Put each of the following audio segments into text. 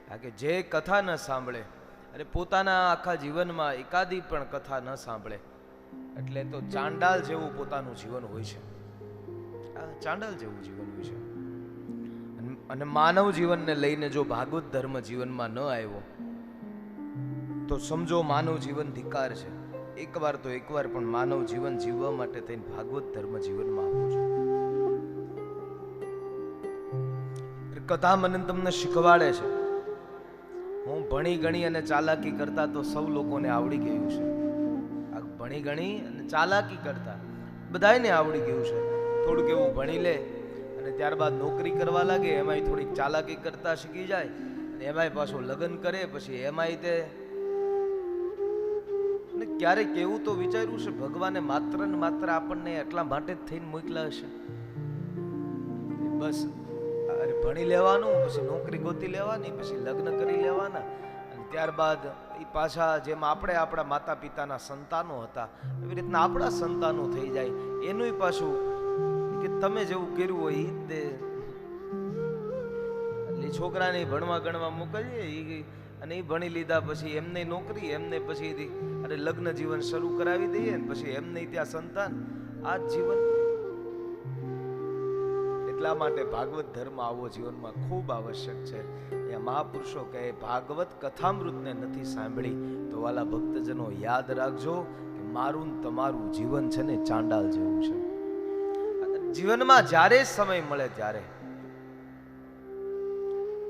કારણ કે જે કથા ન સાંભળે અને પોતાના આખા જીવનમાં એકાદી પણ કથા ન સાંભળે એટલે તો ચાંડાલ જેવું પોતાનું જીવન હોય છે. ચાંડાલ જેવું જીવન હોય છે. અને માનવ જીવનને લઈને જો ભાગવત ધર્મ જીવનમાં ન આવ્યો તો સમજો માનવ જીવન ધિકાર છે. એકવાર પણ માનવ જીવન જીવવા માટે થઈને ભાગવત ધર્મ જીવનમાં આવવું છે. કથા મને તમને શીખવાડે છે. હું ભણી ગણી અને ચાલાકી કરતા તો સૌ લોકોને આવડી ગયું છે. આ ભણી ગણી અને ચાલાકી કરતા બધાયને આવડી ગયું છે. થોડુંક એવું ભણી લે અને ત્યારબાદ નોકરી કરવા લાગે, એમાંય થોડીક ચાલાકી કરતા શીખી જાય, એમાંય પાછું લગ્ન કરે, પછી એમાંય તે ક્યારેક એવું તો વિચાર્યું છે ભગવાને માત્ર ને માત્ર આપણને એટલા માટે જ થઈને મોકલા હશે. બસ અરે ભણી લેવાનું, પછી નોકરી ગોતી લેવાની, પછી લગ્ન કરી લેવાના, અને ત્યારબાદ એ પાછા જેમ આપણે આપણા માતા પિતાના સંતાનો હતા એવી રીતના આપણા સંતાનો થઈ જાય. એનું પાછું કે તમે જેવું કર્યું હોય એ છોકરાને ભણવા ગણવા મોકલીએ અને એ ભણી લીધા પછી એમને નોકરી, એમને પછી અરે લગ્ન જીવન શરૂ કરાવી દઈએ ને પછી એમને ત્યાં સંતાન. આ જીવન એટલા માટે ભાગવત ધર્મ આવો જીવનમાં ખૂબ આવશ્યક છે. એ મહાપુરુષો કહે ભાગવત કથામૃતને નથી સાંભળી તો વાલા ભક્તજનો યાદ રાખજો કે મારું તમારું જીવન છે ને ચાંડાલ જેવું છે. જીવનમાં જ્યારે સમય મળે ત્યારે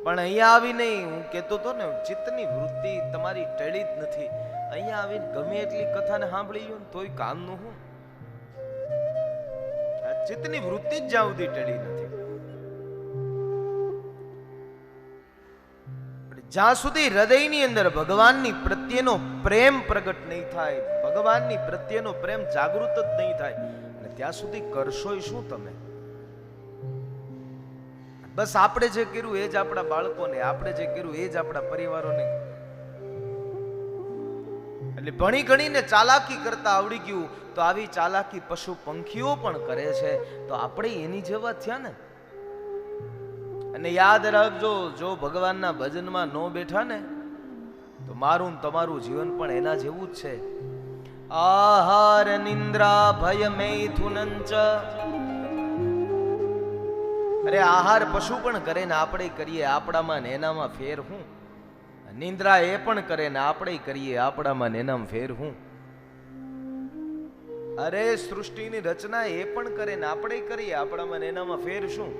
પણ અહીંયા આવીને હું કહેતો હતો ને ચિત્તની વૃત્તિ તમારી ટળી જ નથી. અહીંયા આવીને ગમે એટલી કથાને સાંભળી લો ને તોય કામનું હું ચિત્તની વૃત્તિ જ જ્યાં સુધી ટળી નથી. જ્યાં સુધી હૃદયની અંદર ભગવાનની પ્રત્યેનો પ્રેમ પ્રગટ નહીં થાય, ભગવાનની પ્રત્યેનો પ્રેમ જાગૃત જ નહીં થાય, અને ત્યાં સુધી કરશોય શું તમે? બસ આપણે જે કર્યું એ જ આપણા બાળકોને, આપણે જે કર્યું એ જ આપણા પરિવારોને. એટલે ભણી ગણીને ચાલાકી કરતા આવડી ગયું તો આવી ચાલાકી પશુ પંખીઓ પણ કરે છે, તો આપણે એની જેવા થયા ને. અને યાદ રાખજો, જો ભગવાનના ભજનમાં ન બેઠા ને તો મારું તમારું જીવન પણ એના જેવું જ છે. આહાર નિંદ્રા ભય મૈથુનંચ. અરે આહાર પશુ પણ કરે ને આપણે કરીએ, આપણામાં ને એનામાં ફેર હું? નિંદ્રા એ પણ કરે ને આપણે કરીએ, આપણામાં ને એનામાં ફેર હું? અરે સૃષ્ટિની રચના એ પણ કરે ને આપણે કરીએ, આપણામાં ને એનામાં ફેર શું?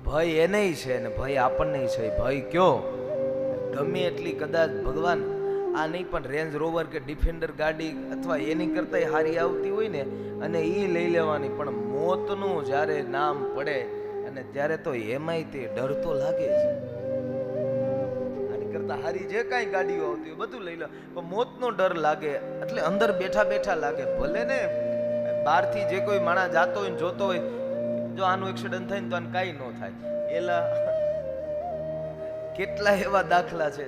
ભય એને છે ને ભય આપણને છે. ભય કયો? ગમે એટલી કદાચ ભગવાન આ નહીં પણ રેન્જ રોવર કે ડિફેન્ડર ગાડી અથવા એની કરતા હારી આવતી હોય ને અને એ લઈ લેવાની, પણ મોતનું જ્યારે નામ પડે અને ત્યારે તો એમાંય તે ડર તો લાગે છે. આની કરતા હારી જે કાંઈ ગાડીઓ આવતી હોય બધું લઈ લો, પણ મોતનો ડર લાગે. એટલે અંદર બેઠા બેઠા લાગે. ભલે ને બહારથી જે કોઈ માણસ જાતો હોય ને જોતો હોય, જો આનું એક્સિડન્ટ થાય ને તો આને કાંઈ ન થાય, એલા કેટલા એવા દાખલા છે.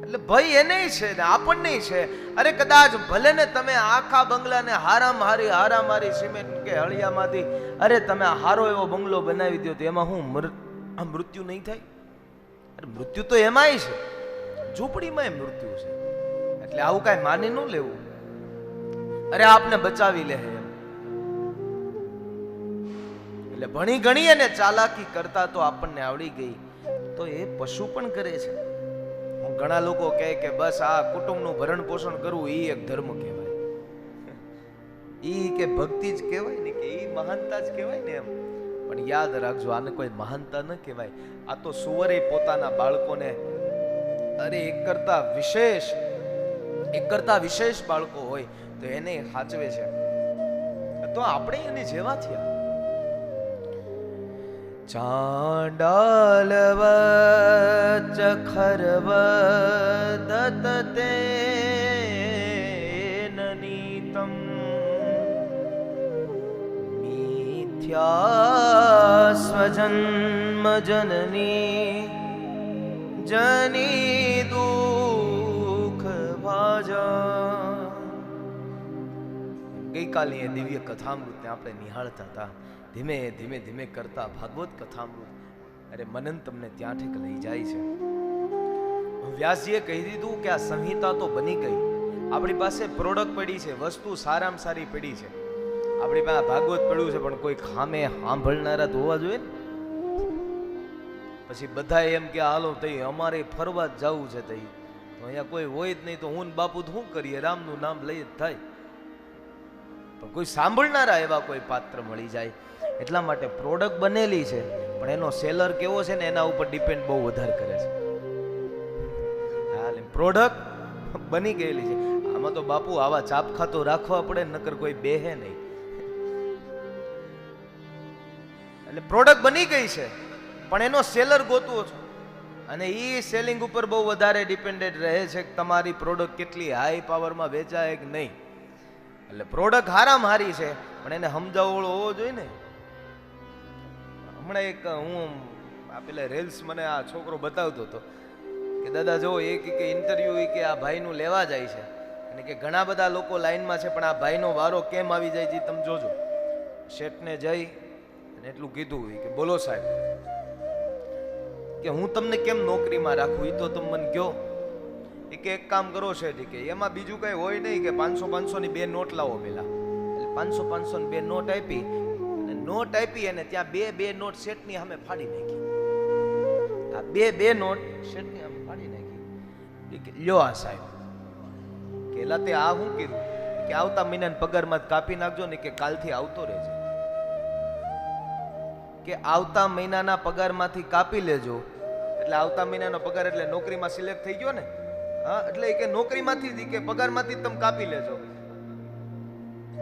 એટલે ભય એને છે ને આપણને છે. અરે કદાચ ભલે ને તમે આખા બંગલાને હારામારી સિમેન્ટ કે હળિયામાંથી અરે તમે હારો એવો બંગલો બનાવી દો તો એમાં હું મૃત્યુ નહીં થાય? અરે મૃત્યુ તો એમાંય છે, ઝૂંપડીમાં મૃત્યુ છે. એટલે આવું કાંઈ માની ન લેવું. અરે આપને બચાવી લે એમ. એટલે ભણી ગણી અને ચાલાકી કરતા તો આપણને આવડી ગઈ તો એ પશુ પણ કરે છે. ઘણા લોકો કહે કે બસ આ કુટુંબનું ભરણ પોષણ કરવું એ એક ધર્મ કહેવાય, ઈ કે ભક્તિ જ કહેવાય ને, કે ઈ મહાનતા જ કહેવાય ને એમ. પણ યાદ રાખજો, આને કોઈ મહાનતા ન કહેવાય. આ તો સુવરે પોતાના બાળકોને અરે એક કરતા વિશેષ બાળકો હોય તો એને સાચવે છે. તો આપણે એની જેવા થયા. ચાંડાલવચ ખરવદતે નીતમ મિથ્યા સ્વજન્મ જનની જની દુઃખ ભાજા. ગઈકાલની એ દિવ્ય કથામૃતને આપણે નિહાળતા હતા ધીમે ધીમે ધીમે કરતા ભાગવત કથામૃત, અરે મનન તમને ત્યાં ઠેક લઈ જાય છે. વ્યાસજીએ કહી દીધું કે આ સંહિતા તો બની ગઈ, આપણી પાસે પ્રોડક્ટ પડી છે, વસ્તુ સારામાં સારી પડી છે, આપણી પાસે ભાગવત પડ્યું છે, પણ કોઈ ખામે સાંભળનારા તો હોવા જોઈએ ને. પછી બધા એમ કે હાલો તઈ અમારે ફરવા જ જવું છે, તઈ તો અહીંયા કોઈ હોય જ નહીં, તો હું ને બાપુ શું કરીએ, રામનું નામ લઈ જ થાય. પણ કોઈ સાંભળનારા એવા કોઈ પાત્ર મળી જાય. એટલા માટે પ્રોડક્ટ બનેલી છે, પણ એનો સેલર કેવો છે ને એના ઉપર ડિપેન્ડ બહુ વધારે કરે છે. પ્રોડક્ટ બની ગયેલી છે, આમાં તો બાપુ આવા ચાપખા તો રાખવા પડે, નકર કોઈ બેહે નહીં. એટલે પ્રોડક્ટ બની ગઈ છે, પણ એનો સેલર ગોતવો છો, અને એ સેલિંગ ઉપર બહુ વધારે ડિપેન્ડેડ રહે છે કે તમારી પ્રોડક્ટ કેટલી હાઈ પાવરમાં વેચાય કે નહીં. એટલે પ્રોડક્ટ હારામાં હારી છે, પણ એને સમજાવવાળો હોવો જોઈએ ને. હમણાં એક હું પેલા રેલ્સ મને આ છોકરો બતાવતો હતો કે દાદા જો એક કે ઇન્ટરવ્યુ કે આ ભાઈનું લેવા જાય છે, અને કે ઘણા બધા લોકો લાઈનમાં છે, પણ આ ભાઈનો વારો કેમ આવી જાય છે તમે જોજો. શેઠને જઈ અને એટલું કીધું કે બોલો સાહેબ કે હું તમને કેમ નોકરીમાં રાખું, એ તો તમે મને કહો. એ કે એક કામ કરો શેઠ કે એમાં બીજું કઈ હોય નહીં, કે 500 ની 2 નોટ લાવો પેલા. એટલે 500 ની 2 નોટ આપી, અને નોટ આપી અને ત્યાં બે નોટ શેઠની સામે ફાડી નાખી. આ બે નોટ શેઠની સામે ફાડી નાખી. કે લ્યો આ સાહેબ કે એલા તે આ શું કીધું કે આવતા મહિનાના પગારમાં કાપી નાખજો ને, કે કાલથી આવતો રહેજો, કે આવતા મહિનાના પગારમાંથી કાપી લેજો. એટલે આવતા મહિનાનો પગાર એટલે નોકરીમાં સિલેક્ટ થઈ ગયો ને, હા, એટલે કે નોકરીમાંથી કે પગારમાંથી તમે કાપી લેજો.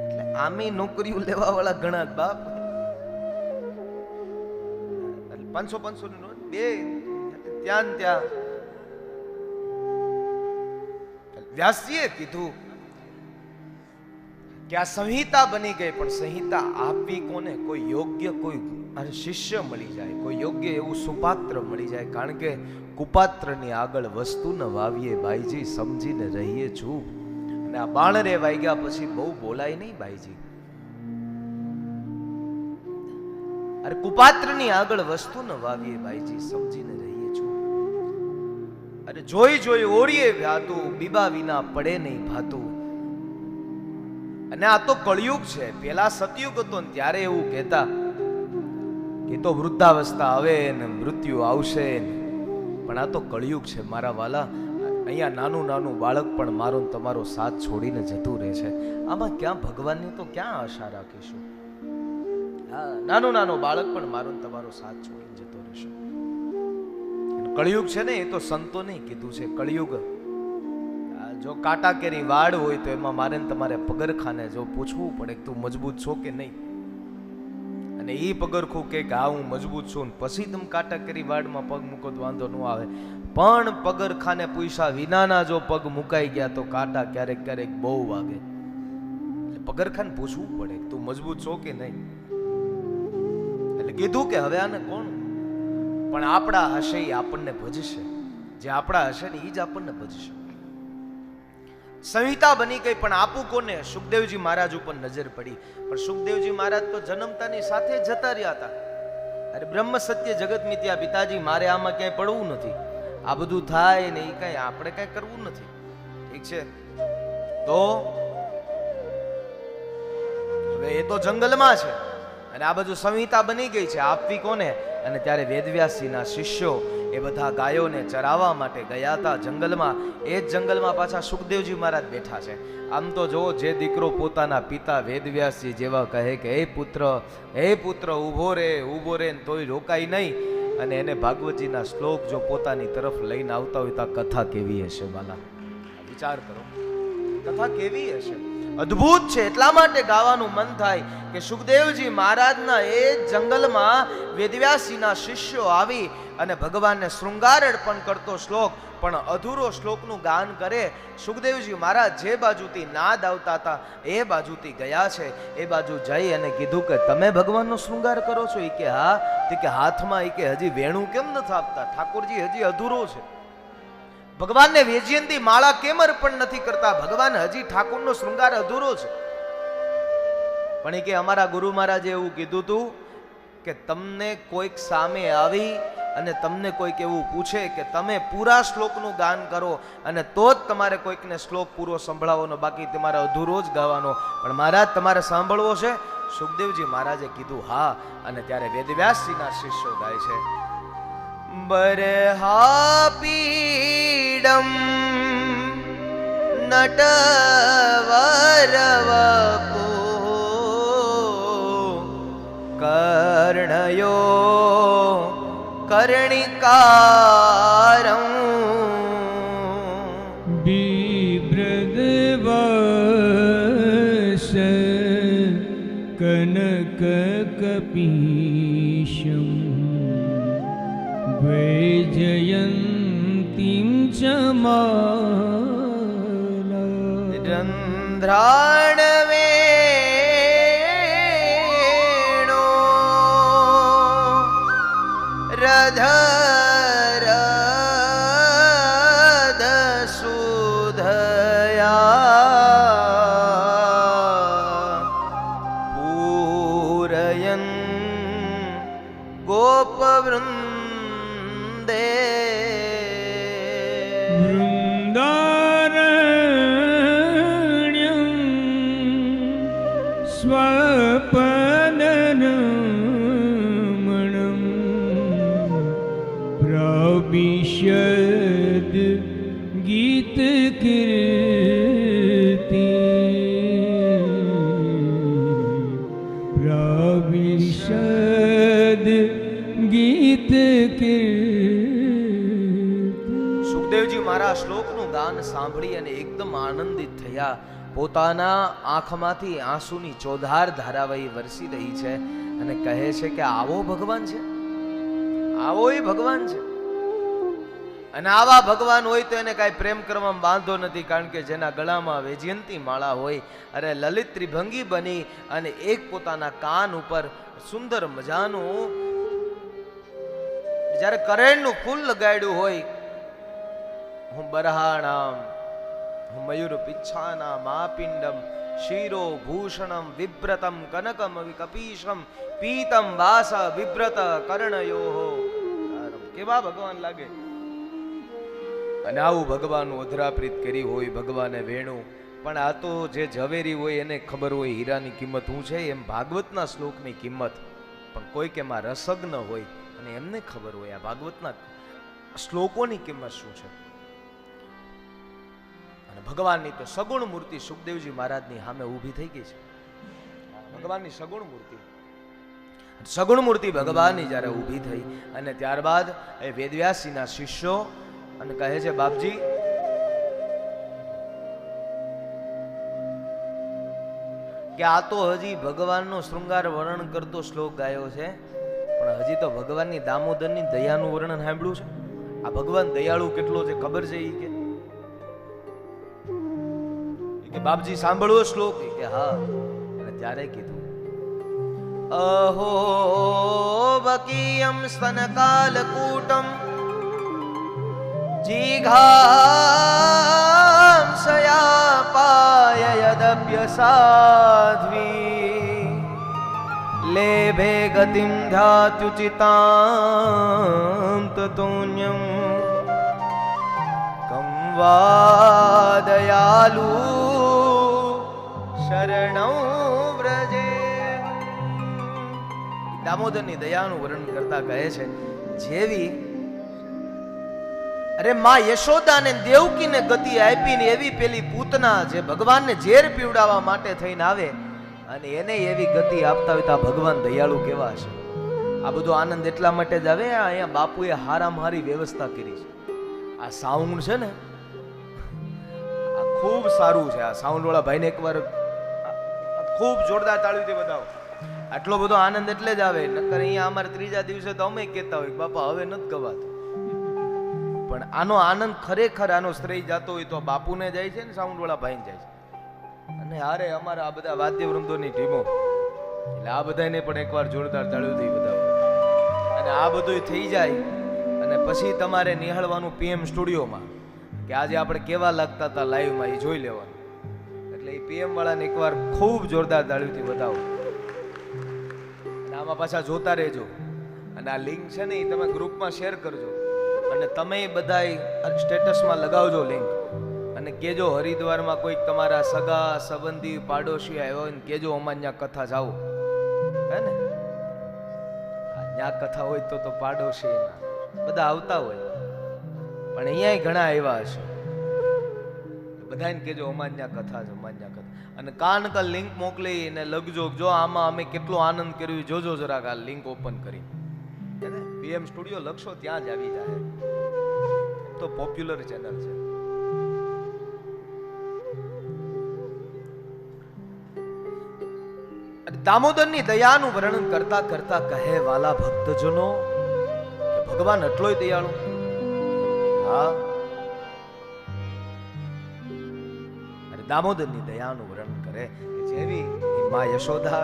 એટલે આમે નોકરીઓ લેવા વાળા ઘણા બાપ. એટલે 500 ની નોટ બે ત્યાં વ્યાસજીએ કીધું કે આ સંહિતા બની ગઈ, પણ સંહિતા આપવી કોને? કોઈ યોગ્ય કોઈ શિષ્ય મળી જાય, કોઈ યોગ્ય એવું સુપાત્ર મળી જાય. કારણ કે કુપાત્રની આગળ વસ્તુ ન વાવીએ ભાઈજી, સમજીને રહીએ છું. અને આ બાણ રે વાગ્યા પછી બહુ બોલાય નહીં ભાઈજી. અરે કુપાત્રની આગળ વસ્તુ ન વાવીએ ભાઈજી, સમજીને રહીએ છું. અરે જોઈ ઓળીએ વ્યાતું, બીબા વિના પડે નહીં ભાતું. અને આ તો કળિયુગ છે. પેલા સતયુગ હતો ને ત્યારે એવું કહેતા કે તો વૃદ્ધાવસ્થા આવે ને મૃત્યુ આવશે, પણ આ તો કળિયુગ છે મારા વાલા. અહીંયા નાનું બાળક પણ મારો ને તમારો સાથ છોડીને જતું રહે છે. આમાં ક્યાં ભગવાનની તો ક્યાં આશા રાખીશું? હા, નાનો બાળક પણ મારો ને તમારો સાથ છોડીને જતો રહેશે. કળિયુગ છે ને, એ તો સંતોને કીધું છે. કળિયુગ જો કાંટા કેરી વાડ હોય તો એમાં મારે ને તમારે પગરખાને જો પૂછવું પડે કે તું મજબૂત છો કે નહીં, અને એ પગરખું કે હા હું મજબૂત છું, પછી તમે કાંટા કેરી વાડમાં પગ મૂકો તો વાંધો ન આવે. પણ પગરખાને પૂછ્યા વિનાના જો પગ મુકાઈ ગયા તો કાંટા ક્યારેક બહુ વાગે. એટલે પગરખાને પૂછવું પડે તું મજબૂત છો કે નહીં. એટલે કીધું કે હવે આને કોણ, પણ આપણા હશે એ આપણને ભજશે. જે આપણા હશે ને એ જ આપણને ભજશે. સંહિતા બની ગઈ, પણ આપું કોને? સુખદેવજી મહારાજ ઉપર નજર પડી. પણ સુખદેવજી મહારાજ તો જન્મતાની સાથે જતા રહ્યા હતા. અરે બ્રહ્મ સત્ય જગત મિથ્યા પિતાજી, મારે આમાં ક્યાંય પડવું નથી. આ બધું થાય ને એ કઈ આપણે કઈ કરવું નથી. ઠીક છે, તો હવે એ તો જંગલમાં છે અને આ બધું સંહિતા બની ગઈ છે. આપવી કોને? અને ત્યારે વેદવ્યાસજીના શિષ્યો એ બધા ગાયોને ચરાવવા માટે ગયા હતા જંગલમાં. એ જ જંગલમાં પાછા સુખદેવજી મહારાજ બેઠા છે. આમ તો જો જે દીકરો પોતાના પિતા વેદવ્યાસજી જેવા કહે કે હે પુત્ર ઊભો રે તોય રોકાય નહીં, અને એને ભાગવતજીના શ્લોક જો પોતાની તરફ લઈને આવતા હોય તો કથા કેવી હશે વાલા? વિચાર કરો, કથા કેવી હશે? અદ્ભુત છે. એટલા માટે ગાવાનું મન થાય કે સુખદેવજી મહારાજના એ જંગલમાં વેદવ્યાસજીના શિષ્યો આવી અને ભગવાનને શૃંગાર અર્પણ કરતો શ્લોક, પણ અધૂરો શ્લોકનું ગાન કરે. સુખદેવજી મહારાજ જે બાજુથી નાદ આવતા હતા એ બાજુથી ગયા છે. એ બાજુ જઈ અને કીધું કે તમે ભગવાનનો શૃંગાર કરો છો? એ કે હા. તે કે હાથમાં એ કે હજી વેણું કેમ નથી આપતા? ઠાકોરજી હજી અધૂરો છે. ભગવાનને વેજયંતી માળા કેમ અર્પણ નથી કરતા? ભગવાન હજી ઠાકોરનો શૃંગાર અધૂરો છે. પણ એ કે અમારા ગુરુ મહારાજે એવું કીધું હતું કે તમને કોઈક સામે આવી અને તમને કોઈક એવું પૂછે કે તમે પૂરા શ્લોકનું ગાન કરો અને તો જ તમારે કોઈકને શ્લોક પૂરો સંભળાવવાનો, બાકી તમારે અધૂરો જ ગાવાનો. પણ મહારાજ તમારે સાંભળવો છે? સુખદેવજી મહારાજે કીધું હા. અને ત્યારે વેદવ્યાસજીના શિષ્યો ગાય છે, બરહાપીડમ નટવરવપો કર્ણયો કર્ણિકારં बिभ्रद्वश कनककपीशं वैजयन्तीं च माला રંધ્રાણવેણો રધરદસુધયા પૂરયન ગોપવૃંદે वृन्दारण्यं स्वपदनमणं प्रविशद गीतकीर्ति प्रविशद गीतकीर्ति. સુખદેવજી મારા શ્લોકનું ગાન સાંભળી અને એકદમ આનંદિત થયા. પોતાના આંખમાંથી આંસુની ચોધાર ધારાવાહી વરસી રહી છે અને કહે છે કે આવો ભગવાન છે, આવો એ ભગવાન છે. અને આવા ભગવાન હોય તો એને કાંઈ પ્રેમ કરવામાં વાંધો નથી, કારણ કે જેના ગળામાં વૈજયંતી માળા હોય. અરે લલિત ત્રિભંગી બની અને એક પોતાના કાન ઉપર સુંદર મજાનું જ્યારે કરેણનું ફૂલ લગાડ્યું હોય, હું બરહાણામ હું મયુર પિચ્છાનામ આપિંડમ શિરો ભૂષણમ વિભ્રતમ કનકમ કપીશમ પીતમ વાસ વિભ્રત કર્ણયો. કેવા ભગવાન લાગે! અને આવું ભગવાનનું અધરાપ્રીત કરી હોય ભગવાને વેણું. પણ આ તો જે ઝવેરી હોય એને ખબર હોય હીરાની કિંમત શું છે, એમ ભાગવતના શ્લોકની કિંમત. પણ કોઈક એમાં રસજ્ઞ હોય અને એમને ખબર હોય આ ભાગવતના શ્લોકોની કિંમત શું છે. અને ભગવાનની તો સગુણ મૂર્તિ સુખદેવજી મહારાજની સામે ઊભી થઈ ગઈ છે. ભગવાનની સગુણ મૂર્તિ, સગુણ મૂર્તિ ભગવાનની જ્યારે ઊભી થઈ અને ત્યારબાદ એ વેદવ્યાસજીના શિષ્યો અને કહે છે, બાપજી કે આ તો હજી ભગવાનનો શૃંગાર વર્ણન કરતો શ્લોક ગાયો છે, પણ હજી તો ભગવાનની દામોદરની દયાનું વર્ણન સાંભળ્યું છે. આ ભગવાન દયાળુ કેટલો છે ખબર છે? કે બાપજી સાંભળવો શ્લોક? કે હા. અને ત્યારે કીધું, અહો બકીયમ સ્તનકાલકૂટમ જીઘામ સયાપાય યદપ્ય સાધ્વી લેભે ગતિમ ધાત્યુચિતામ તતોન્યમ કમ વાદયાલુ શરણૌ વ્રજે. દામોદરની દયાનું વર્ણન કરતા કહે છે, જેવી અરે માં યશોદાને દેવકીને ગતિ આપીને એવી પેલી પૂતના જે ભગવાનને ઝેર પીવડાવવા માટે થઈને આવે અને એને એવી ગતિ આપતા હોય તો ભગવાન દયાળુ કેવા છે. આ બધો આનંદ એટલા માટે જ આવે. અહીંયા બાપુએ હારામાં હારી વ્યવસ્થા કરી છે. આ સાઉન્ડ છે ને, આ ખૂબ સારું છે. આ સાઉન્ડ વાળા ભાઈને એકવાર ખૂબ જોરદાર તાળીઓથી બતાવો. આટલો બધો આનંદ એટલે જ આવે. નકર અહીંયા અમારે ત્રીજા દિવસે તો અમે કહેતા હોય બાપા હવે નથી ગવાતું. પણ આનો આનંદ ખરેખર આનો શ્રેય જાતો હોય તો બાપુને જાય છે ને સાઉન્ડ વાળા ભાઈને જાય છે. અને હારે અમારા આ બધા વાદ્ય વૃંદોની ટીમો, એટલે આ બધાને પણ એકવાર જોરદાર તાળીઓથી બતાવો. અને આ બધું થઈ જાય અને પછી તમારે નિહાળવાનું પીએમ સ્ટુડિયોમાં કે આજે આપણે કેવા લાગતા હતા લાઈવમાં, એ જોઈ લેવાનું. એટલે એ પીએમ વાળાને એકવાર ખૂબ જોરદાર તાળીઓથી બતાવો. આમાં પાછા જોતા રહેજો અને આ લિંક છે ને એ તમે ગ્રુપમાં શેર કરજો અને તમે બધાય સ્ટેટસમાં લગાવજો લિંક અને કેજો હરિદ્વારમાં કોઈક તમારા સગા સંબંધી પાડોશી આવ્યો હોય ને કેજો અમારે ત્યાં કથા જાઓ હે ને ત્યાં કથા હોય તો પાડોશી બધા આવતા હોય પણ અહીંયા ઘણા આવ્યા હશે બધાને કેજો અમારે ત્યાં કથા છે અમારે ત્યાં કથા અને કાન કા લિંક મોકલી ને લગજો જો આમાં અમે કેટલો આનંદ કર્યો જોજો જરાક આ લિંક ઓપન કરી પીએમ સ્ટુડિયો લખશો ત્યાં જ આવી જાય તો પોપ્યુલર ચેનલ છે દામોદરની દયાનું વર્ણન કરતા કરતા કહે વાલા ભક્તજનો કે ભગવાન એટલોય દયાળુ હા દામોદરની દયાનું વર્ણન કરે કે જેવી માં યશોદા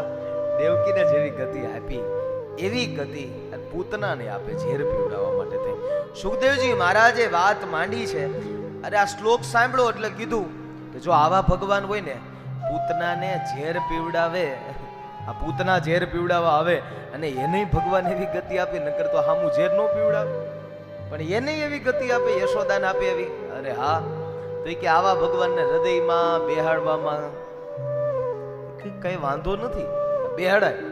દેવકીને જેવી ગતિ આપી એવી ગતિ પૂતનાને આપે ઝેર પીવડાવવા માટે થઈ સુખદેવજી મહારાજે વાત માંડી છે અરે આ શ્લોક સાંભળો એટલે કીધું કે જો આવા ભગવાન હોય ને પૂતનાને ઝેર પીવડાવે આ પૂતના ઝેર પીવડાવવા આવે અને એને ભગવાન એવી ગતિ આપી નકર તો હામું ઝેર નો પીવડાવે પણ એને એવી ગતિ આપે યશોદાને આપે એવી અરે હા તો કે આવા ભગવાનને હૃદયમાં બેહાડવામાં કઈ વાંધો નથી બેહાડાય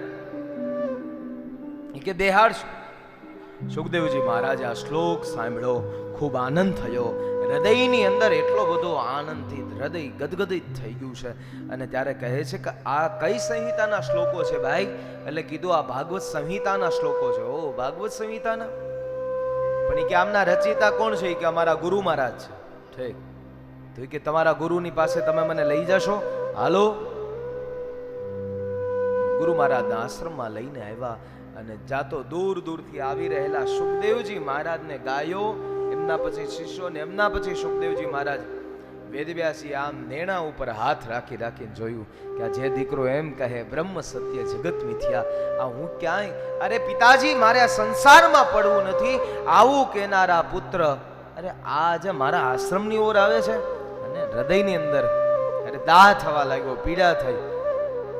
કે બેહાડશું સુખદેવજી મહારાજ આ શ્લોક સાંભળ્યો ખૂબ આનંદ થયો હૃદયની અંદર એટલો બધો આનંદથી હૃદય ગદગદિત થઈ ગયું છે અને ત્યારે કહે છે કે આ કઈ સંહિતાના શ્લોકો છે ભાઈ એટલે કીધું આ ભાગવત સંહિતાના શ્લોકો છે ઓ ભાગવત સંહિતાના પણ કે આમના રચયિતા કોણ છે કે અમારા ગુરુ મહારાજ છે ઠીક તો કે તમારા ગુરુની પાસે તમે મને લઈ જશો હાલો ગુરુ મહારાજના આશ્રમમાં લઈને આવ્યા અને જાતો દૂર દૂરથી આવી રહેલા સુખદેવજી મહારાજને ગાયો એમના પછી શિષ્યોને એમના પછી સુખદેવજી મહારાજ વેદવ્યાસી આમ નેણા ઉપર હાથ રાખી રાખીને જોયું કે આ જે દીકરો એમ કહે બ્રહ્મ સત્ય જગત મિથ્યા આ હું ક્યાંય અરે પિતાજી મારે આ સંસારમાં પડવું નથી આવું કેનારા પુત્ર અરે આ જે મારા આશ્રમની ઓર આવે છે અને હૃદયની અંદર અરે દાહ થવા લાગ્યો પીડા થઈ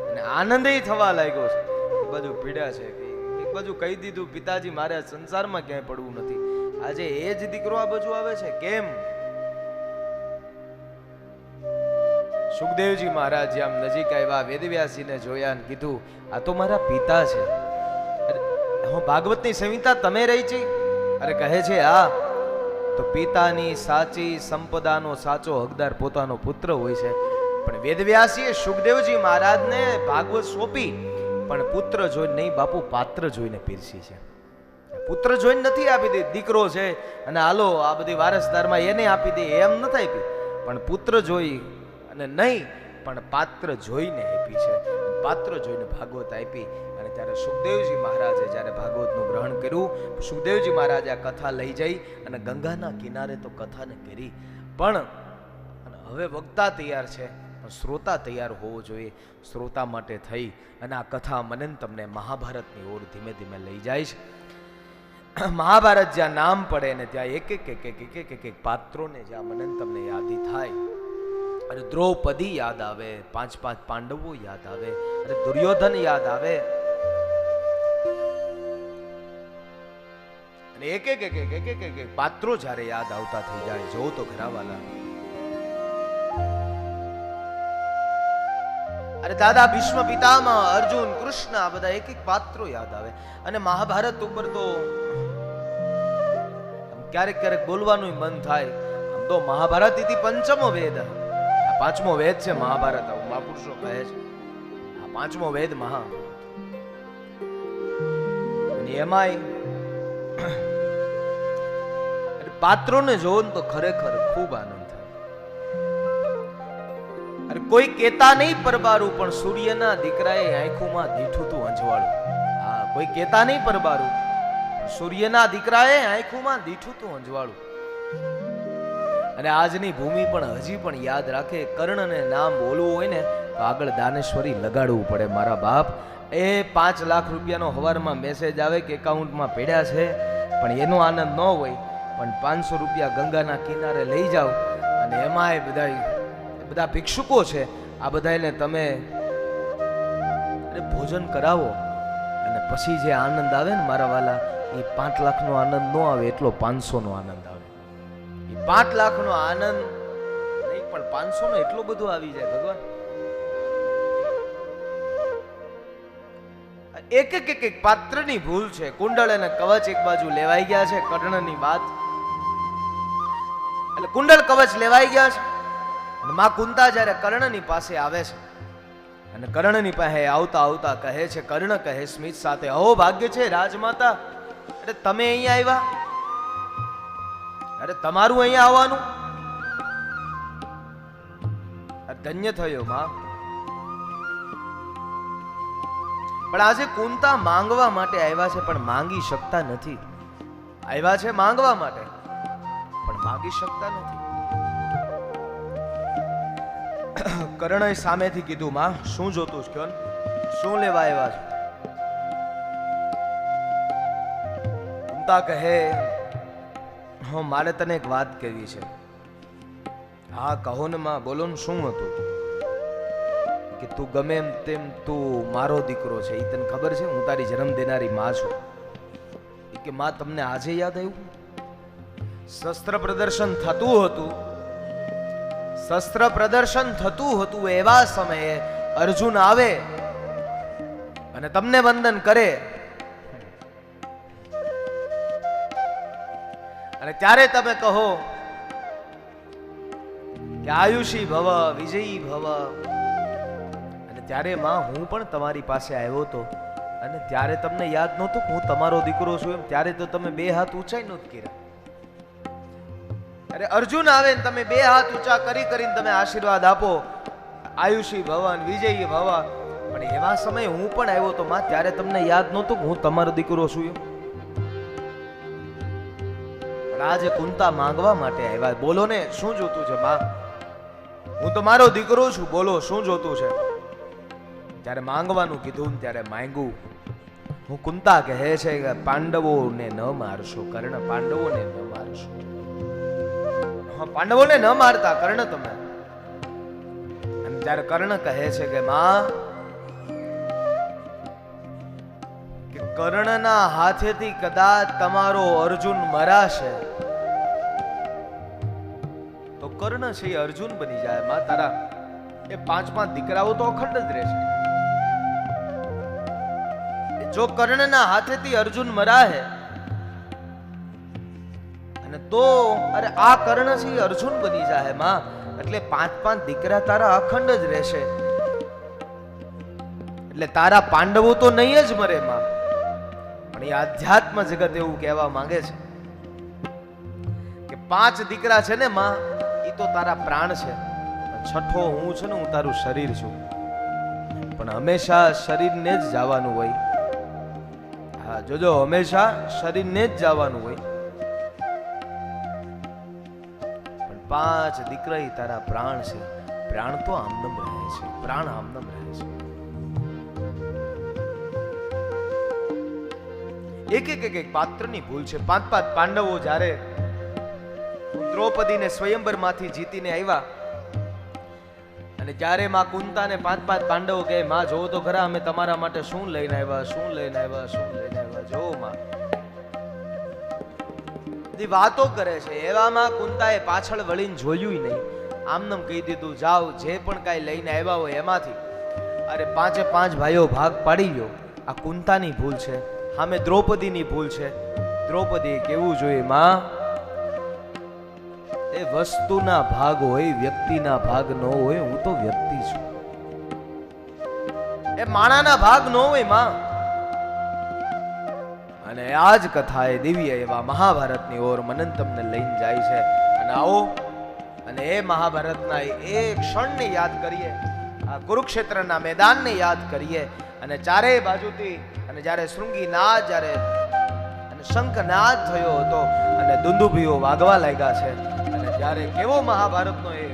અને આનંદય થવા લાગ્યો છે એ બધું પીડા છે એક બાજુ કહી દીધું પિતાજી મારે આ સંસારમાં ક્યાંય પડવું નથી આજે એ જ દીકરો આ બાજુ આવે છે કેમ સુખદેવજી મહારાજ આમ નજીક આવ્યા વેદવ્યાસજીને જોયા અને કીધું આ તો મારા પિતા છે હું ભાગવતની સંહિતા તમે રહી છે અરે કહે છે આ તો પિતાની સાચી સંપદાનો સાચો હકદાર પોતાનો પુત્ર હોય છે પણ વેદવ્યાસજીએ સુખદેવજી મહારાજને ભાગવત સોંપી પણ પુત્ર જોઈને નહીં બાપુ પાત્ર જોઈને પીરસી છે પુત્ર જોઈને નથી આપી દે દીકરો છે અને હાલો આ બધી વારસદારમાં એને આપી દે એમ નથી આપી પણ પુત્ર જોઈ અને નહીં પણ પાત્ર જોઈને આપી છે પાત્ર જોઈને ભાગવત આપી અને ત્યારે સુખદેવજી મહારાજે જ્યારે ભાગવતનું ગ્રહણ કર્યું સુખદેવજી મહારાજે આ કથા લઈ જઈ અને ગંગાના કિનારે તો કથાને કરી પણ હવે વક્તા તૈયાર છે પણ શ્રોતા તૈયાર હોવો જોઈએ શ્રોતા માટે થઈ અને આ કથા મને તમને મહાભારતની ઓર ધીમે ધીમે લઈ જાય છે મહાભારત જ્યાં નામ પડે ને ત્યાં એક પાત્રોને જ્યાં મને તમને યાદી થાય અને દ્રૌપદી યાદ આવે 5 પાંડવો યાદ આવે અને દુર્યોધન યાદ આવે અને એક પાત્રો જ્યારે યાદ આવતા થઈ જાય જો તો ઘરાવાલા અરે દાદા ભીષ્મ પિતામહ અર્જુન કૃષ્ણ આ બધા એક પાત્રો યાદ આવે અને મહાભારત ઉપર તો ક્યારેક ક્યારેક બોલવાનું મન થાય આમ તો મહાભારત ઇતિ પંચમો વેદ આ પાંચમો વેદ છે મહાભારત મહાપુરુષો કહે છે આ પાંચમો વેદ અને એમાંય પાત્રોને જોવો તો ખરેખર ખૂબ આનંદ થાય અરે કોઈ કેતા નહીં પરબારું પણ સૂર્યના દીકરાએ આંખોમાં દીઠું તું અંજવાળું હા કોઈ કેતા નહીં પરબારું સૂર્યના દીકરાએ આંખોમાં દીઠું તું અંજવાળું અને આજની ભૂમિ પણ હજી પણ યાદ રાખે કર્ણને નામ બોલવું હોય ને તો આગળ દાનેશ્વરી લગાડવું પડે મારા બાપ એ 5 લાખ રૂપિયાનો હવારમાં મેસેજ આવે કે એકાઉન્ટમાં પડ્યા છે પણ એનો આનંદ ન હોય પણ 500 રૂપિયા ગંગાના કિનારે લઈ જાઓ અને એમાંય બધા ભિક્ષુકો છે આ બધાને તમે ભોજન કરાવો અને પછી જે આનંદ આવે ને મારા વાલા, એ 5 લાખનો આનંદ ન આવે, એટલો 500 નો આનંદ આવે. એ 5 લાખનો આનંદ નહીં, પણ 500 નો એટલો બધો આવી જાય ભગવાન. એક એક એક એક પાત્રની ભૂલ છે. કુંડળ અને કવચ એક બાજુ લેવાઈ ગયા છે, કર્ણની વાત. એટલે કુંડળ કવચ લેવાઈ ગયા છે અને માં કુંતા જ્યારે કર્ણની પાસે આવે છે અને કર્ણની પાસે આવતા આવતા કહે છે, કર્ણ કહે સ્મિત સાથે, અહો ભાગ્ય છે રાજમાતા, અરે તમે અહીંયા આવ્યા, અરે તમારું અહીંયા આવવાનું ધન્ય થયો માં. પણ આજે કુંતા માંગવા માટે આવ્યા છે, પણ માંગી શકતા નથી. આવ્યા છે માંગવા માટે, પણ માંગી શકતા નથી. કર્ણએ સામેથી કીધું, માં શું જોતું છે, કયો શું લેવા આવ્યા છે? કુંતા કહે, હા મારે તને એક વાત કહેવી છે. હા કહો ને માં, બોલો ને શું હતું? કે તું ગમે એમ તેમ તું મારો દીકરો છે, એ તને ખબર છે, હું તારી જન્મ દેનારી માં છું. કે માં તમને આજે યાદ આવ્યું? શસ્ત્ર પ્રદર્શન થતું હતું, શસ્ત્ર પ્રદર્શન થતું હતું, એવા સમયે અર્જુન આવે અને તમને વંદન કરે, અને ત્યારે તમે કહો કે આયુષી ભવ વિજયી ભવ. અને ત્યારે માં હું પણ તમારી પાસે આવ્યો હતો, અને ત્યારે તમને યાદ નહોતું કે હું તમારો દીકરો છું એમ? ત્યારે તો તમે 2 હાથ ઊંચાઈ નહોતા કર્યા. અરે અર્જુન આવે ને તમે 2 હાથ ઊંચા કરી કરીને તમે આશીર્વાદ આપો, આયુષી ભવન વિજયી ભવ. પણ એવા સમયે હું પણ આવ્યો તો માં, ત્યારે તમને યાદ નહોતું કે હું તમારો દીકરો છું એમ? પણ આજે કુંતા માંગવા માટે આવ્યા. બોલો ને શું જોતું છે માં? હું તો મારો દીકરો છું, બોલો શું જોતું છે? ત્યારે માંગવાનું કીધું ને ત્યારે માંગ્યું. હું કુંતા કહે છે કે પાંડવોને ન મારશો, કર્ણ પાંડવોને ન મારશો. પાંડવોને ન મારતા કર્ણ તમે. અને ત્યારે કર્ણ કહે છે કે માં, કે કર્ણના હાથેથી કદાચ તમારો અર્જુન મરાશે તો કર્ણ છે એ અર્જુન બની જાય. માં તારા એ 5 દીકરાઓ તો અખંડ જ રહેશે. જો કર્ણના હાથેથી અર્જુન મરાહે અને તો અરે આ કર્ણ છે અર્જુન બની જાય માં. એટલે 5 દીકરા તારા અખંડ જ રહેશે. એટલે તારા પાંડવો તો નહીં જ મરે માં. પણ એ આધ્યાત્મ જગત એવું કહેવા માંગે છે કે 5 દીકરા છે ને માં, એ તો તારા પ્રાણ છે. 6થો હું છું ને, હું તારું શરીર છું. પણ હંમેશા શરીરને જ જવાનું હોય. હા જોજો, હંમેશા શરીરને જ જવાનું હોય. પણ 5 દીકરા ઈ તારા પ્રાણ છે. પ્રાણ તો આમનમ રહે છે, પ્રાણ આમનમ રહે છે. એક એક પાત્રની ભૂલ છે. 5 પાંડવો જ્યારે દ્રૌપદીને સ્વયંવરમાંથી જીતીને આવ્યા અને જ્યારે માં કુંતાને 5 પાંડવો કહે, માં જોવો તો ખરા અમે તમારા માટે શું લઈને આવ્યા, શું લઈને આવ્યા, શું લઈને આવ્યા, જોવો માં. બધી વાતો કરે છે. એવામાં કુંતાએ પાછળ વળીને જોયું નહીં, આમનમ કહી દીધું, જાઓ જે પણ કાંઈ લઈને આવ્યા હોય એમાંથી. અરે 5 ભાઈઓ ભાગ પાડી ગયો. આ કુંતાની ભૂલ છે, સામે દ્રૌપદીની ભૂલ છે. દ્રૌપદીએ કેવું જોઈએ, માં એ વસ્તુના ભાગ હોય, વ્યક્તિના ભાગ ન હોય. હું તો વ્યક્તિ છું, એ માણાના ભાગ ન હોય માં. અને આ જ કથા એ દિવ્ય એવા મહાભારતની ઓર મનન તમને લઈને જાય છે. અને આવો અને એ મહાભારતના એ ક્ષણને યાદ કરીએ, આ કુરુક્ષેત્રના મેદાનને યાદ કરીએ. અને ચારેય બાજુથી અને જ્યારે શૃંગીનાદ, જ્યારે અને શંખનાદ થયો હતો અને દુંદુભીઓ વાગવા લાગ્યા છે, અને જ્યારે કેવો મહાભારતનો એ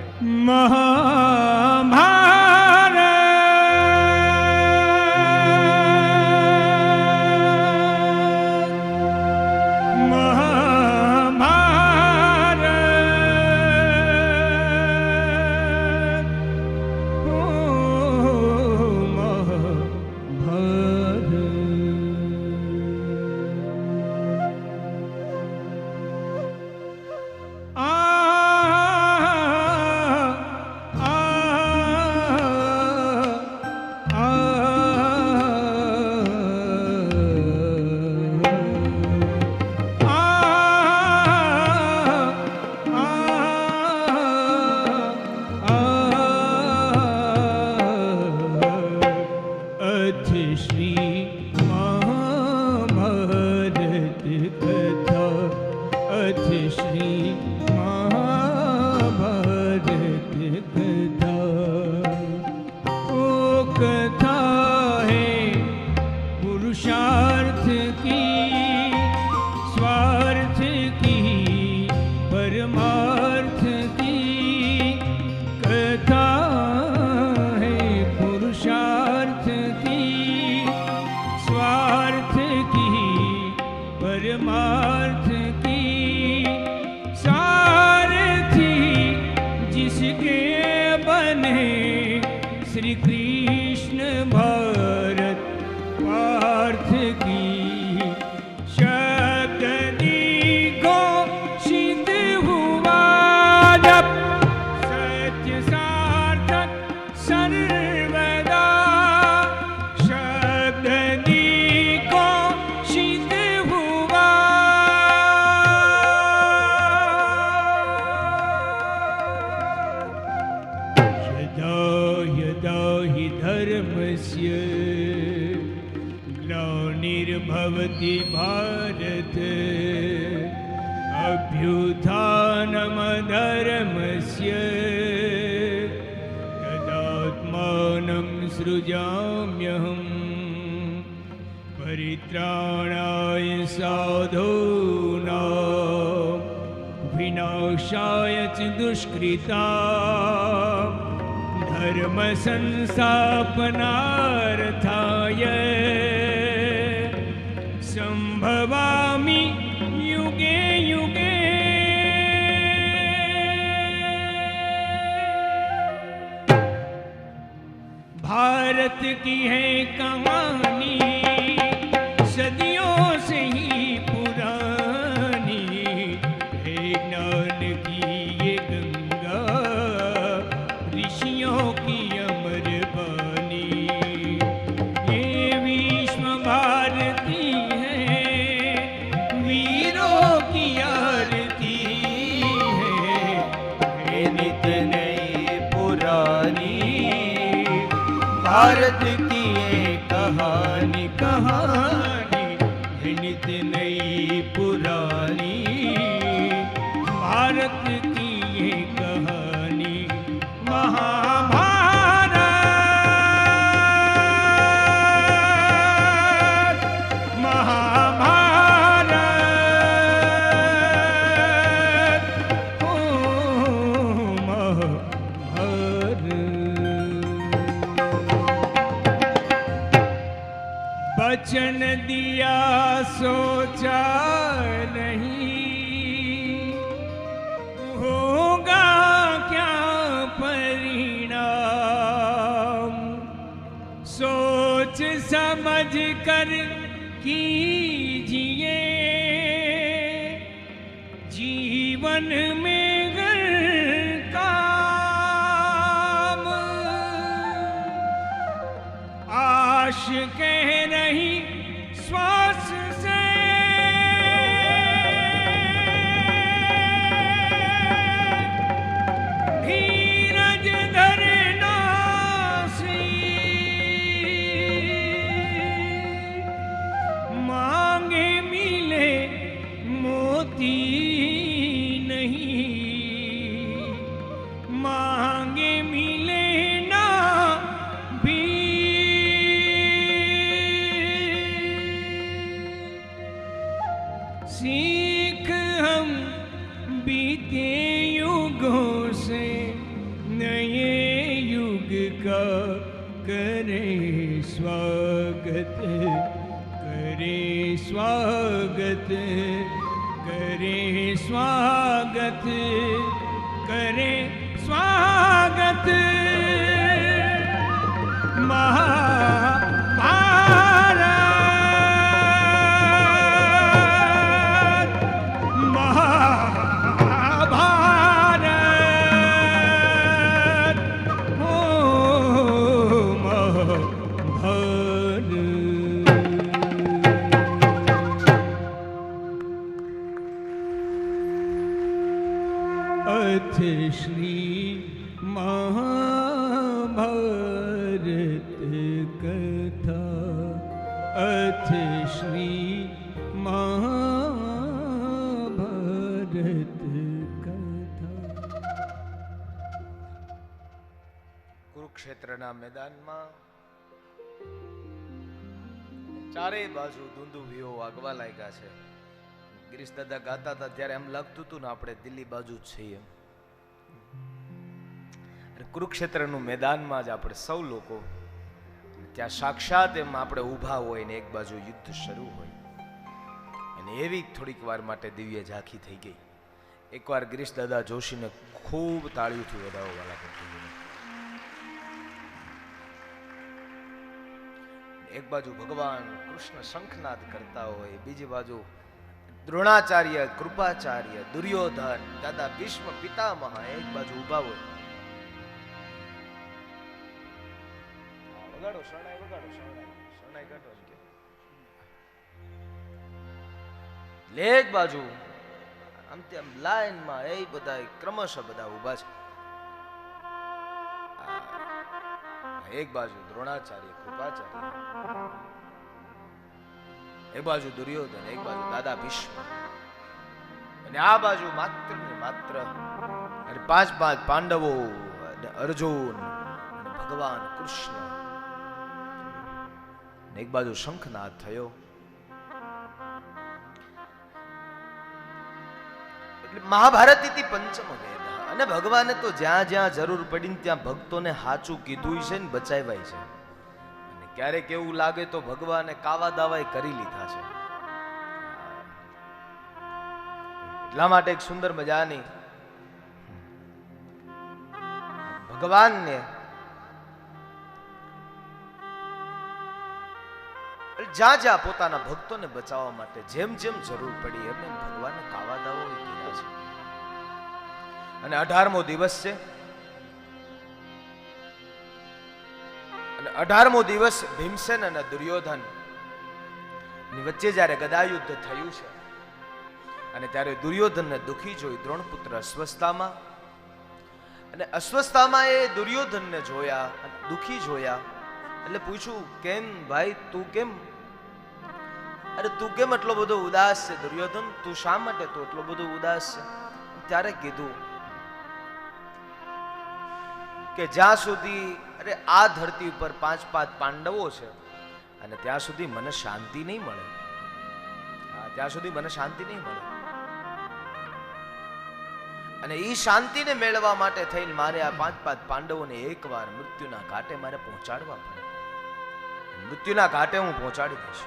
परमार्थ की सारथी जिसके बने श्री कृष्ण भारत पार्थ की शब्द दिखो सिद्ध हुआ जब सत्य सार्थक सर्वदा शब्द दिखो सिद्ध हुआ यदा यदा हि धर्मस्य ग्लानिर्भवति भारत अभ्युत्थानमधर्मस्य तदात्मानं सृजाम्यहम् परित्राणाय साधूनां विनाशाय च दुष्कृतां धर्म संस्थापनार्थाय संभवामि युगे युगे भारत की है कहानी सदियों से ही पुरानी है ज्ञान की ये गंगा ऋषियों की अमर बानी ये विश्व भारती है वीरों की आरती है नित नई पुरानी भारत की ये कहानी कहानी है नित नई पुरानी भारत की ये कहानी महाभारत महाभारत ओ महाभारत वचन दिया सोचा नहीं होगा क्या परिणाम सोच समझ कर कीजिए जीवन में हर काम आश कह रही श्वास से धीरज धरना सी मांगे मिले मोती नहीं मांगे मिले ना भी सीख हम बीते युगों से नए युग का करें स्वागत करें स्वागत करें स्वागत करें स्वागत महाभारत महाभारत ओ महाभारत अथ श्री महाभारत कथा अथ श्री महाभारत कथा કુરુક્ષેત્રના મેદાનમાં ચારેય બાજુ દુંદુભીઓ વાગવા લાગ્યા છે. ગિરીશ દાદા ગાતા હતા ત્યારે એમ લાગતું હતું ને આપણે દિલ્હી બાજુ જ છીએ. કુરુક્ષેત્રનું મેદાનમાં જ આપણે સૌ લોકો ત્યાં સાક્ષાત એમ આપણે ઊભા હોય ને એક બાજુ યુદ્ધ શરૂ હોય અને એવી થોડીક વાર માટે દિવ્ય ઝાંખી થઈ ગઈ. એકવાર ગિરીશ દાદા જોશીને ખૂબ તાળીઓથી વધાવો વાલા ભક્તોને. એક બાજુ ભગવાન કૃષ્ણ શંખનાદ કરતા હોય, બીજી બાજુ દ્રોણાચાર્ય, કૃપાચાર્ય, દુર્યોધન, દાદા ભીષ્મ પિતામહ એક બાજુ ઉભા હોય. વગાડો શરણાઈ, વગાડો શરણાઈ, શરણાઈ કાઢો એમ કે. એક બાજુ આમ તેમ લાઈનમાં એ બધા ક્રમશઃ બધા ઉભા છે. એક બાજુ દ્રોણાચાર્ય, કૃપાચાર્ય, એક બાજુ દુર્યોધન, એક બાજુ દાદા ભીષ્મ, અને આ બાજુ માત્ર ને માત્ર અને પાંચ પાંડવો અને અર્જુન અને ભગવાન કૃષ્ણ. એક બાજુ શંખનાદ થયો. એટલે મહાભારત ઇતિ પંચમ વેદ. અને ભગવાને તો જ્યાં જ્યાં જરૂર પડી ત્યાં ભક્તોને હાચું કીધું છે ને બચાવ્યા છે. અને ક્યારેક એવું લાગે તો ભગવાને કાવા દાવાય કરી લીધા છે. એટલા માટે એક સુંદર મજાની ભગવાનને જ્યાં જ્યાં પોતાના ભક્તોને બચાવવા માટે જેમ જેમ જરૂર પડી એમ એમ ભગવાને કાવા દાવો કર્યા છે. અને 18મો દિવસ છે. અને 18મો દિવસ ભીમસેન અને દુર્યોધન ની વચ્ચે જ્યારે ગદા યુદ્ધ થયું છે અને ત્યારે દુર્યોધનને દુખી જોઈ દ્રોણપુત્ર અસ્વસ્થામાં. અને અસ્વસ્થામાં એ દુર્યોધનને જોયા, દુખી જોયા એટલે પૂછ્યું, કેમ ભાઈ તું કેમ? અરે તું કેમ એટલો બધો ઉદાસ છે દુર્યોધન? તું શા માટે તું એટલો બધો ઉદાસ છે? ત્યારે કીધું કે જ્યાં સુધી અરે આ ધરતી ઉપર 5 પાંડવો છે અને ત્યાં સુધી મને શાંતિ નહીં મળે. ત્યાં સુધી મને શાંતિ નહીં મળે. અને એ શાંતિને મેળવવા માટે થઈને મારે આ 5 પાંડવોને એકવાર મૃત્યુના ઘાટે મારે પહોંચાડવા પડે. મૃત્યુના ઘાટે હું પહોંચાડી દઈશ.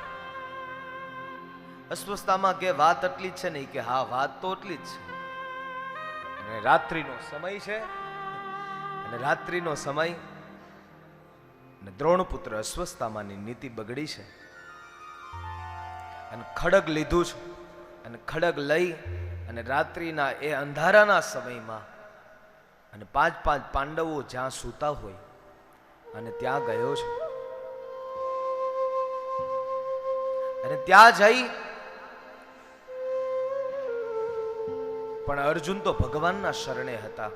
અસ્વસ્થતામાં કે વાત એટલી જ છે નહીં કે હા વાત તો એટલી જ છે. અને રાત્રિનો સમય છે અને રાત્રિનો સમય અને દ્રોણપુત્ર અસ્વસ્થતામાંની નીતિ બગડી છે અને ખડગ લીધું છે અને ખડગ લઈ અને રાત્રિના એ અંધારાના સમયમાં અને 5 પાંડવો જ્યાં સૂતા હોય અને ત્યાં ગયો છે. અને ત્યાં જઈ પણ અર્જુન તો ભગવાનના શરણે હતા.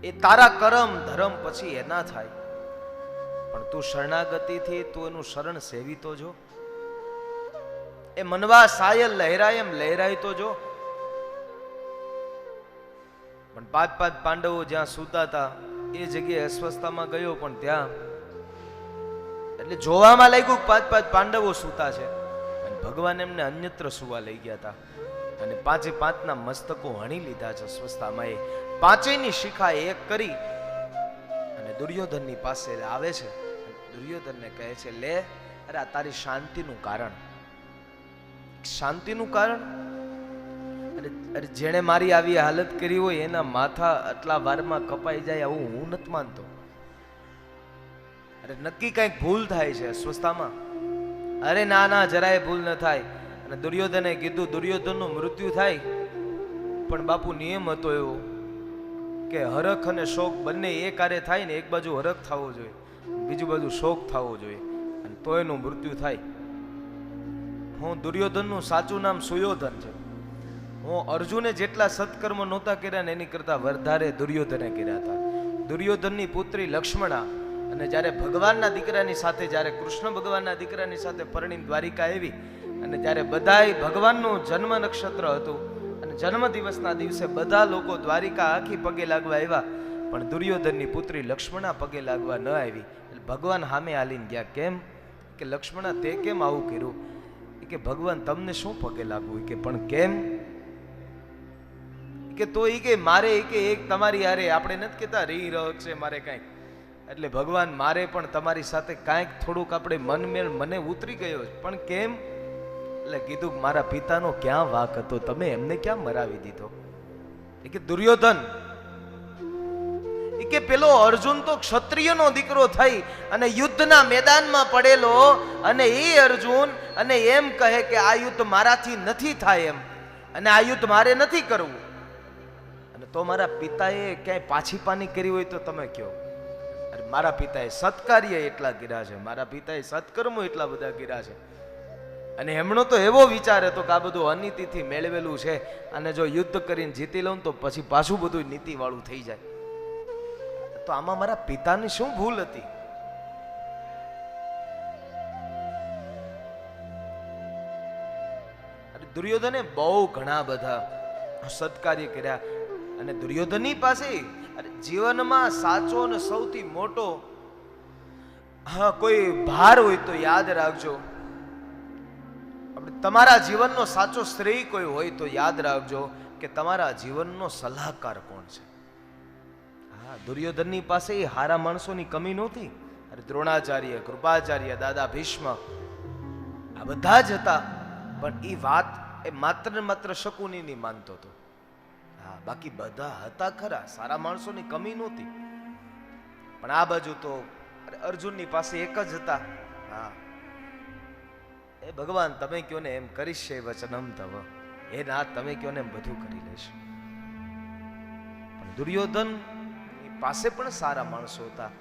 એ તારા કરમ ધર્મ પછી એના થાય, પણ તું શરણાગતિથી તું એનું શરણ સેવી તો જો. એ મનવા સાયલ લહેરાય એમ લહેરાય તો જો. પણ 5 પાંડવો જ્યાં સૂતા હતા એ જગ્યાએ અસ્વસ્થતામાં ગયો, પણ ત્યાં એટલે જોવામાં લાગ્યું 5 પાંડવો સૂતા છે અને ભગવાન એમને અન્યત્ર સુવા લઈ ગયા હતા. અને 5 મસ્તકો હણી લીધા છે અસ્વસ્થતામાં. એ 5ની શિખા એક કરી અને દુર્યોધનની પાસે આવે છે. દુર્યોધનને કહે છે, લે અરે આ તારી શાંતિનું કારણ. શાંતિનું કારણ? અરે જેણે મારી આવી હાલત કરી હોય એના માથા આટલા વારમાં કપાઈ જાય આવું હું નથી માનતો. અરે નક્કી કઈક ભૂલ થાય છે અસ્વસ્થતામાં. અરે ના ના, જરાય ભૂલ ન થાય. અને દુર્યોધને કીધું, દુર્યોધનનું મૃત્યુ થાય પણ બાપુ નિયમ હતો એવો કે હરખ અને શોક બંને એકારે થાય ને. એક બાજુ હરખ થવો જોઈએ, બીજી બાજુ શોક થવો જોઈએ, અને તો એનું મૃત્યુ થાય. હું દુર્યોધનનું સાચું નામ સુયોધન છે. હું અર્જુને જેટલા સત્કર્મ નહોતા કર્યા ને એની કરતા વધારે દુર્યોધને કર્યા હતા. દુર્યોધનની પુત્રી લક્ષ્મણા અને જ્યારે ભગવાનના દીકરાની સાથે, જ્યારે કૃષ્ણ ભગવાનના દીકરાની સાથે પરણી દ્વારિકા આવી અને ત્યારે બધાય ભગવાનનું જન્મ નક્ષત્ર હતું અને જન્મ દિવસના દિવસે બધા લોકો દ્વારિકા આખી પગે લાગવા આવ્યા, પણ દુર્યોધનની પુત્રી લક્ષ્મણા પગે લાગવા ન આવી. એટલે ભગવાન સામે હાલીને ગયા. કેમ? કે લક્ષ્મણા તે કેમ આવું કર્યું? કે ભગવાન તમને શું પગે લાગવું? કે પણ કેમ? કે તો એ કે મારે કે એક તમારી હારે આપણે નથી કહેતા રહી રહ છે મારે કાંઈક, એટલે ભગવાન મારે પણ તમારી સાથે કાંઈક થોડુંક આપણે મનમેળ મને ઉતરી ગયો. પણ કેમ? એટલે કીધું કે મારા પિતાનો ક્યાં વાંક હતો, તમે એમને ક્યાં મરાવી દીધો? એ કે દુર્યોધન, એ કે પેલો અર્જુન તો ક્ષત્રિયનો દીકરો થઈ અને યુદ્ધના મેદાનમાં પડેલો, અને એ અર્જુન અને એમ કહે કે આ યુદ્ધ મારાથી નથી થાય એમ, અને આ યુદ્ધ મારે નથી કરવું, અને તો મારા પિતાએ ક્યાંય પાછી પાની કરી હોય તો તમે કહો. અરે મારા પિતાએ સત્કાર્ય એટલા કર્યા છે, મારા પિતાએ સત્કર્મો એટલા બધા કર્યા છે, અને એમનો તો એવો વિચાર હતો કે આ બધું અનીતિથી મેળવેલું છે, અને જો યુદ્ધ કરીને જીતી લઉં તો પછી પાછું બધું નીતિવાળું થઈ જાય. તો આમાં મારા પિતાની શું ભૂલ હતી? દુર્યોધને બહુ ઘણા બધા સત્કાર્ય કર્યા, અને દુર્યોધનની પાસે જીવનમાં સાચો અને સૌથી મોટો કોઈ ભાર હોય તો યાદ રાખજો, તમારા જીવનનો સાચો શ્રેય કોઈ હોય તો યાદ રાખજો કે તમારા જીવનનો સલાહકાર કોણ છે. હા, દુર્યોધનની પાસે એ હારા માણસોની કમી નહોતી. અરે દ્રોણાચાર્ય, કૃપાચાર્ય, દાદા ભીષ્મ, આ બધા જ હતા, પણ એ વાત એ માત્ર ને માત્ર શકુનીની માનતો હતો. હા, બાકી બધા હતા ખરા, સારા માણસોની કમી નહોતી, પણ આ બાજુ તો અર્જુનની પાસે એક જ હતા. હા, એ ભગવાન તમે કયો ને એમ કરીશ વચનમ તવ, એ ના તમે કયો ને એમ બધું કરી લઈશ. પણ દુર્યોધન પાસે પણ સારા માણસો હતા,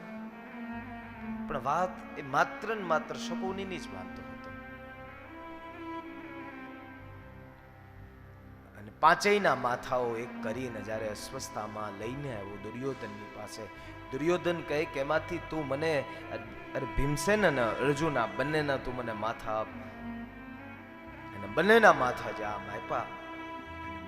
પણ વાત એ માત્ર ને માત્ર શકુનીની જ માનતો હતો. અને પાંચેયના માથાઓ એક કરીને જ્યારે અસ્વસ્થતામાં લઈને આવ્યો દુર્યોધનની પાસે, દુર્યોધન કહે કે એમાંથી તું મને, અરે ભીમસેન અને અર્જુન આ બંનેના તું મને માથા આપ. અને બંનેના માથા જ્યાં આપ્યા,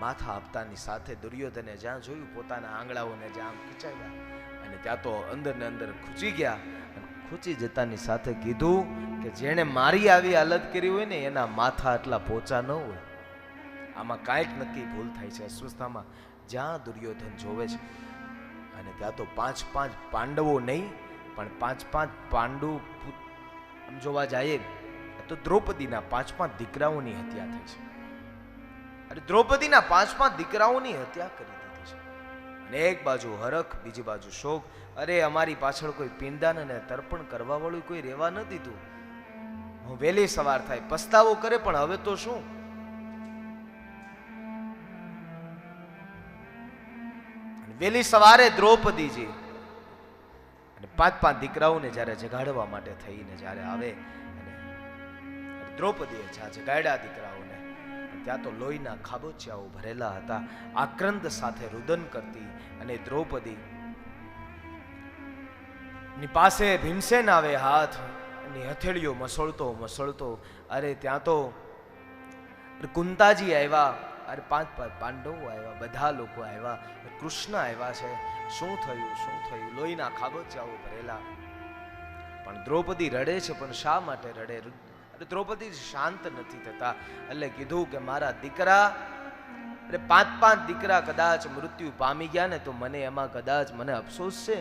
માથા આપતાની સાથે દુર્યોધને જ્યાં જોયું પોતાના આંગળાઓને જ્યાં ખીચાવ્યા, અને ત્યાં તો અંદર ને અંદર ખૂચી ગયા. અને ખૂચી જતાની સાથે કીધું કે જેણે મારી આવી હાલત કરી હોય ને એના માથા આટલા પોચા ન હોય. આમાં કાંઈક નક્કી ભૂલ થાય છે અસ્વસ્થતામાં. જ્યાં દુર્યોધન જોવે છે, અને ત્યાં તો 5-5 પાંડવો નહીં, પણ 5-5 પાંડુ જોવા જાય તો દ્રૌપદીના 5-5 દીકરાઓની હત્યા થઈ છે. અરે દ્રૌપદીના 5-5 દીકરાઓની હત્યા કરી દીધી છે. અને એક બાજુ હરખ, બીજી બાજુ શોક. અરે અમારી પાછળ કોઈ પિંડદાન અને તર્પણ કરવા વાળું કોઈ રહેવા ન દીધું. હું વહેલી સવાર થાય પસ્તાવો કરે, પણ હવે તો શું? વહેલી સવારે દ્રૌપદીજી અને 5-5 દીકરાઓને જ્યારે જગાડવા માટે થઈને જ્યારે આવે, અને દ્રૌપદીએ જ્યાં જગાડ્યા દીકરાઓને, ત્યાં તો લોહીના ખાબોચિયાઓ ભરેલા હતા. આક્રંદ સાથે રુદન કરતી અને દ્રૌપદી ની પાસે ભીમસેન આવે, હાથ ની હથેળીઓ મસળતો. અરે ત્યાં તો કુંતાજી આવ્યા, અરે 5-5 પાંડવો આવ્યા, બધા લોકો આવ્યા, કૃષ્ણ આવ્યા છે. શું થયું? લોહીના ખાબોચિયાઓ ભરેલા. પણ દ્રૌપદી રડે છે, પણ શા માટે રડે? દ્રૌપદી શાંત નથી થતા. એટલે કીધું કે મારા દીકરા, અરે 5-5 દીકરા કદાચ મૃત્યુ પામી ગયા ને તો મને એમાં કદાચ મને અફસોસ છે,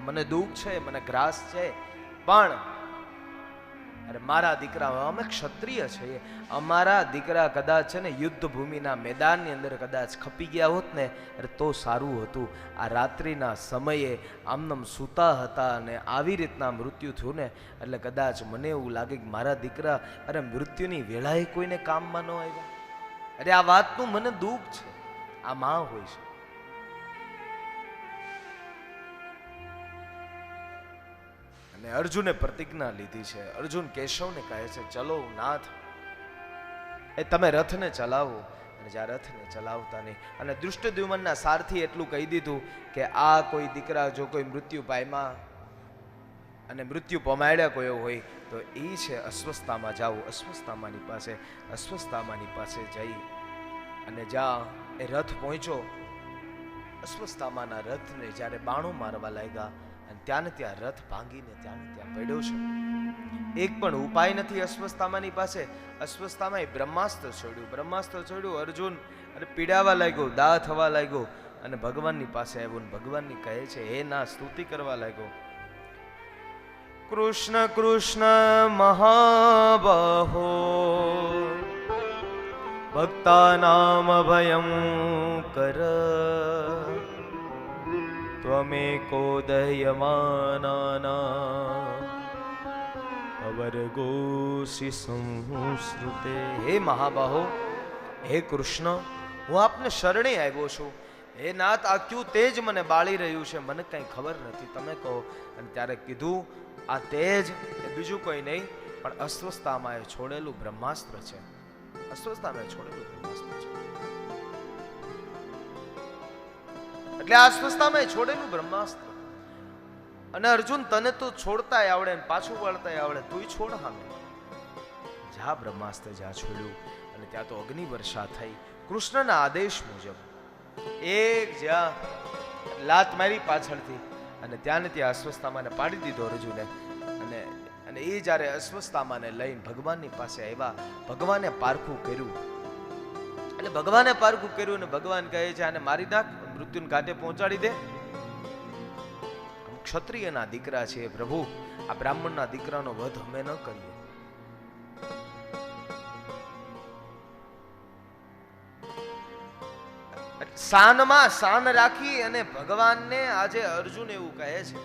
મને દુઃખ છે, મને ગ્રાસ છે, પણ અરે મારા દીકરા, અમે ક્ષત્રિય છીએ, અમારા દીકરા કદાચ છે ને યુદ્ધ ભૂમિના મેદાનની અંદર કદાચ ખપી ગયા હોત ને, અરે તો સારું હતું. આ રાત્રિના સમયે આમનામ સૂતા હતા અને આવી રીતના મૃત્યુ થયું ને, એટલે કદાચ મને એવું લાગે કે મારા દીકરા અરે મૃત્યુની વેળાએ કોઈને કામમાં ન આવ્યા. અરે આ વાતનું મને દુઃખ છે. આ માં હોય છે. અને અર્જુને પ્રતિજ્ઞા લીધી છે. અર્જુન કેશવને કહે છે, ચલો નાથ, એ તમે રથને ચલાવો. અને જ્યાં રથને ચલાવતા નહીં, અને દૃષ્ટદ્યુમ્નના સારથી એટલું કહી દીધું કે આ કોઈ દીકરા જો કોઈ મૃત્યુ પામ્યા અને મૃત્યુ પમાડ્યા કોઈ હોય તો એ છે અસ્વસ્થતામાં જાઓ. અસ્વસ્થતામાની પાસે જઈ અને જ્યાં એ રથ પહોંચ્યો, અસ્વસ્થતામાના રથને જ્યારે બાણો મારવા લાગ્યા, અને ત્યાં રથ ભાંગીને ત્યાં પડ્યો છે. એક પણ ઉપાય નથી અસ્વસ્થતામાની પાસે. અસ્વસ્થતામાં એ બ્રહ્માસ્ત્ર છોડ્યું. અર્જુન અરે પીડાવા લાગ્યો, દાહ થવા લાગ્યો, અને ભગવાનની પાસે આવ્યો, ને ભગવાનની કહે છે, હે ના, સ્તુતિ કરવા લાગ્યો. કૃષ્ણ કૃષ્ણ મહાબાહો ભક્તાનામ અભયં કર ત્વમેકો દહ્યમાનાના અવર્ગોસી સંસ્રુતે. હે મહાબાહો, હે કૃષ્ણ, હું આપને શરણે આવ્યો છું. હે નાથ, આ ક્યું તેજ મને બાળી રહ્યું છે, મને કઈ ખબર નથી, તમે કહો. અને ત્યારે કીધું, આ તેજ એ બીજું કોઈ નહીં પણ અસ્વસ્થામાં છોડેલું બ્રહ્માસ્ત્ર છે. અસ્વસ્થામાં છોડેલું બ્રહ્માસ્ત્ર છે. એટલે આ અસ્વસ્થામાં છોડેલું બ્રહ્માસ્ત્ર. અને અર્જુન, તને તો છોડતાય આવડે ને પાછું વળતાય આવડે, તુંય છોડ હામે. જા બ્રહ્માસ્ત્ર જા છોડ્યું અને ત્યાં તો અગ્નિ વર્ષા થઈ કૃષ્ણના આદેશ મુજબ. એક જ્યાં લાત મારી પાછળથી અને ત્યાં ને ત્યાં અસ્વસ્થામાને પાડી દીધો અર્જુને. અને એ જ્યારે અસ્વસ્થામાને લઈને ભગવાનની પાસે આવ્યા, ભગવાને પારખું કર્યું. એટલે ભગવાને પારખું કર્યું અને ભગવાન કહે છે, આને મારી નાખ, મૃત્યુને ઘાટે પહોંચાડી દે. ક્ષત્રિયના દીકરા છે પ્રભુ, આ બ્રાહ્મણના દીકરાનો વધ અમે ન કરીએ. શાનમાં શાન રાખી અને ભગવાનને આજે અર્જુન એવું કહે છે